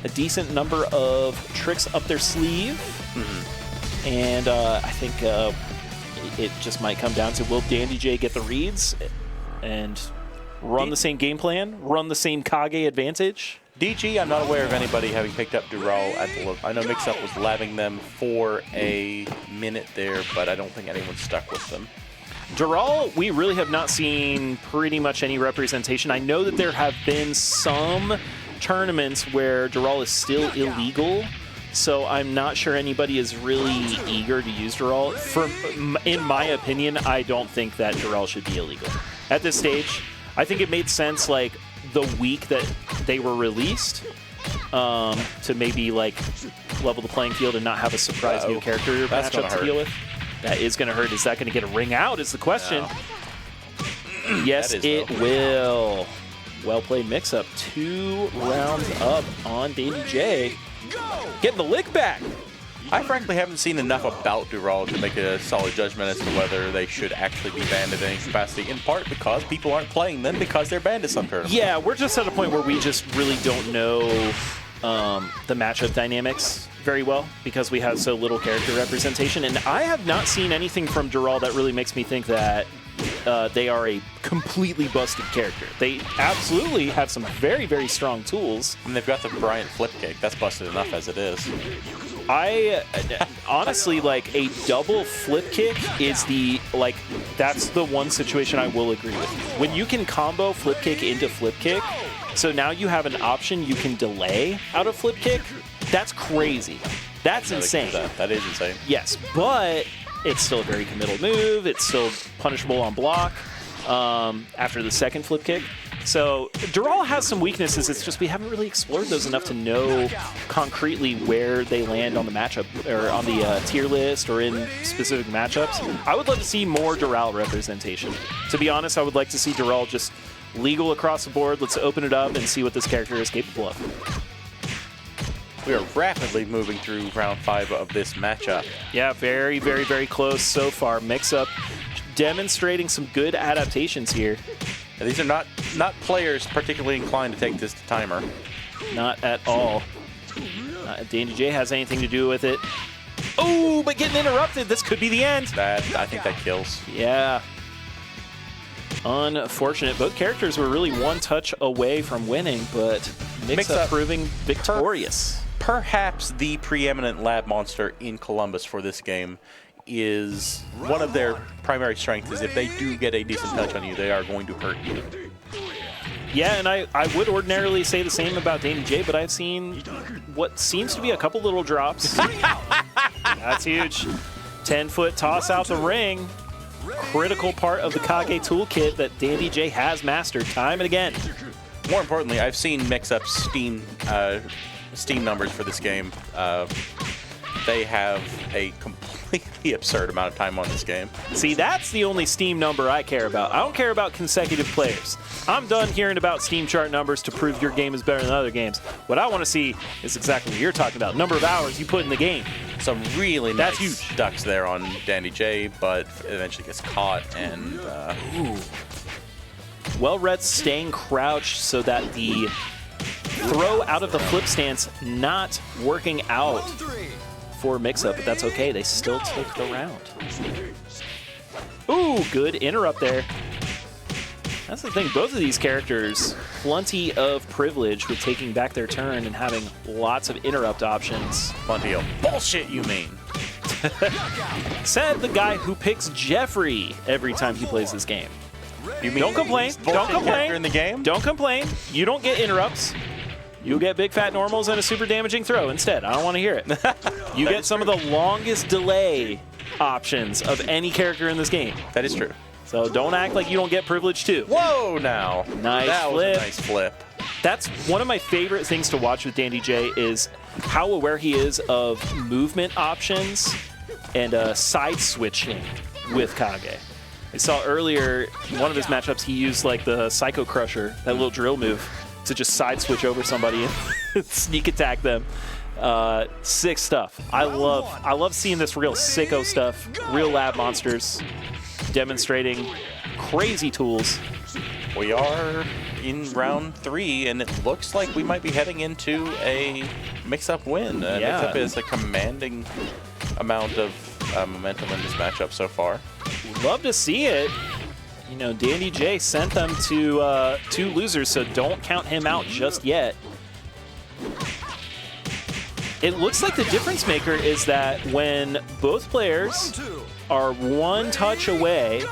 a decent number of tricks up their sleeve. And I think it just might come down to, will Dandy J get the reads and run the same game plan, run the same Kage advantage? DG, I'm not aware of anybody having picked up Dural at the look. I know Mix-Up was labbing them for a minute there, but I don't think anyone stuck with them. Dural, we really have not seen pretty much any representation. I know that there have been some tournaments where Dural is still illegal, so I'm not sure anybody is really eager to use Dural. In my opinion, I don't think that Dural should be illegal. At this stage, I think it made sense, like, the week that they were released to maybe, like, level the playing field and not have a surprise new character matchup to deal with. That is going to hurt. Is that going to get a ring out is the question. No. Yes, it will. Well played Mix-Up. 2 rounds up on Dandy J. Getting the lick back. I frankly haven't seen enough about Dural to make a solid judgment as to whether they should actually be banned in any capacity, in part because people aren't playing them because they're banned at some tournaments. Yeah, we're just at a point where we just really don't know the matchup dynamics very well because we have so little character representation. And I have not seen anything from Dural that really makes me think that they are a completely busted character. They absolutely have some very, very strong tools. And they've got the Bryant flip kick. That's busted enough as it is. I honestly, like, a double flip kick is that's the one situation I will agree with. When you can combo flip kick into flip kick, so now you have an option you can delay out of flip kick, that's crazy. That's insane. That is insane. Yes, but it's still a very committal move. It's still punishable on block after the second flip kick. So Dural has some weaknesses. It's just we haven't really explored those enough to know concretely where they land on the matchup or on the tier list or in specific matchups. I would love to see more Dural representation. To be honest, I would like to see Dural just legal across the board. Let's open it up and see what this character is capable of. We are rapidly moving through round 5 of this matchup. Yeah, very, very, very close so far. Mix-Up demonstrating some good adaptations here. And these are not players particularly inclined to take this to timer. Not at all. Not if Dandy J has anything to do with it. Oh, but getting interrupted. This could be the end. I think that kills. Yeah. Unfortunate. Both characters were really one touch away from winning, but Mix-Up proving victorious. Perhaps the preeminent lab monster in Columbus for this game is one of their primary strengths is if they do get a decent touch on you, they are going to hurt you. Yeah, and I would ordinarily say the same about Dandy J, but I've seen what seems to be a couple little drops. That's huge. 10-foot toss out the ring. Critical part of the Kage toolkit that Dandy J has mastered time and again. More importantly, I've seen Mix-Up Steam numbers for this game. They have a completely absurd amount of time on this game. See, that's the only Steam number I care about. I don't care about consecutive players. I'm done hearing about Steam chart numbers to prove your game is better than other games. What I want to see is exactly what you're talking about. Number of hours you put in the game. Some really nice ducks there on Dandy J, but eventually gets caught and... Well-read staying crouched so that the throw out of the flip stance not working out for Mix-Up, but that's okay. They still take the round. Ooh, good interrupt there. That's the thing. Both of these characters, plenty of privilege with taking back their turn and having lots of interrupt options. Plenty of bullshit, you mean? Said the guy who picks Jeffrey every time he plays this game. You mean don't complain. Don't complain. In the game? Don't complain. You don't get interrupts. You'll get big fat normals and a super damaging throw instead. I don't want to hear it. You get some of the longest delay options of any character in this game. That is true. So don't act like you don't get privilege too. Whoa, now. Nice that flip. Was a nice flip. That's one of my favorite things to watch with Dandy J is how aware he is of movement options and side switching with Kage. I saw earlier in one of his matchups he used like the Psycho Crusher, that little drill move, to just side switch over somebody and sneak attack them. Sick stuff. I love seeing this real sicko stuff, real lab monsters demonstrating crazy tools. We are in round 3, and it looks like we might be heading into a mix-up win. Mix-up is a commanding amount of momentum in this matchup so far. Love to see it. You know, Dandy J sent them to 2 losers, so don't count him out just yet. It looks like the difference maker is that when both players are 1 touch away,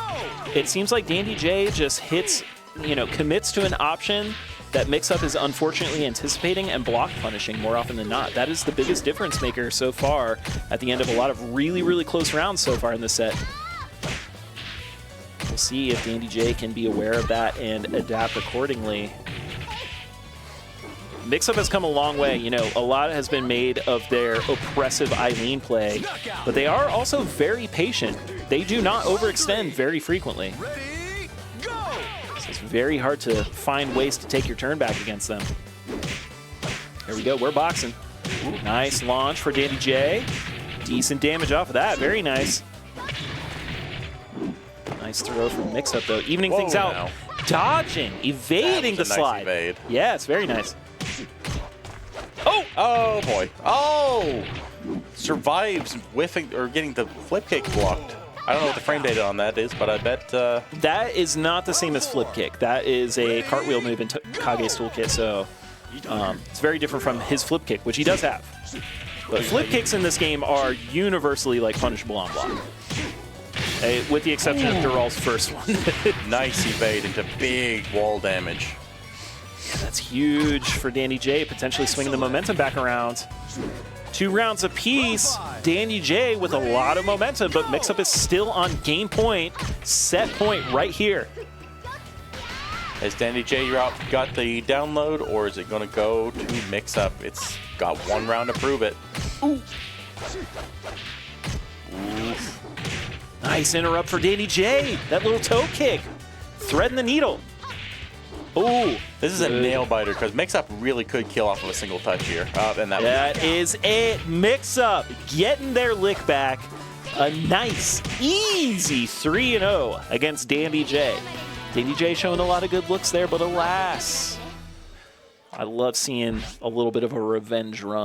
it seems like Dandy J just hits, you know, commits to an option that Mix-Up is unfortunately anticipating and block punishing more often than not. That is the biggest difference maker so far at the end of a lot of really, really close rounds so far in this set. We'll see if Dandy J can be aware of that and adapt accordingly. Mix-Up has come a long way. You know, a lot has been made of their oppressive Eileen play, but they are also very patient. They do not overextend very frequently. So it's very hard to find ways to take your turn back against them. Here we go, we're boxing. Nice launch for Dandy J. Decent damage off of that, very nice. Nice throw from Mix-Up though, evening things out. Now. Dodging, evading the slide. Nice evade. Yeah, it's very nice. Oh! Oh boy. Oh! Survives whiffing or getting the flip kick blocked. I don't know what the frame data on that is, but I bet... That is not the same as flip kick. That is a cartwheel move in Kage's toolkit, so it's very different from his flip kick, which he does have. But flip kicks in this game are universally like punishable on block. With the exception of Dural's first one. Nice evade into big wall damage. Yeah, that's huge for Dandy J, potentially swinging the momentum back around. 2 rounds apiece. Dandy J with a lot of momentum, but Mix-Up is still on game point, set point right here. Has Dandy J got the download, or is it going to go to Mix-Up? It's got 1 round to prove it. Ooh. Oof. Nice interrupt for Dandy J. That little toe kick. Threading the needle. Ooh. This is a nail biter because Mix-Up really could kill off of a single touch here. And that is it. Mix-Up getting their lick back. A nice, easy 3-0 against Dandy J. Dandy J showing a lot of good looks there, but alas, I love seeing a little bit of a revenge run.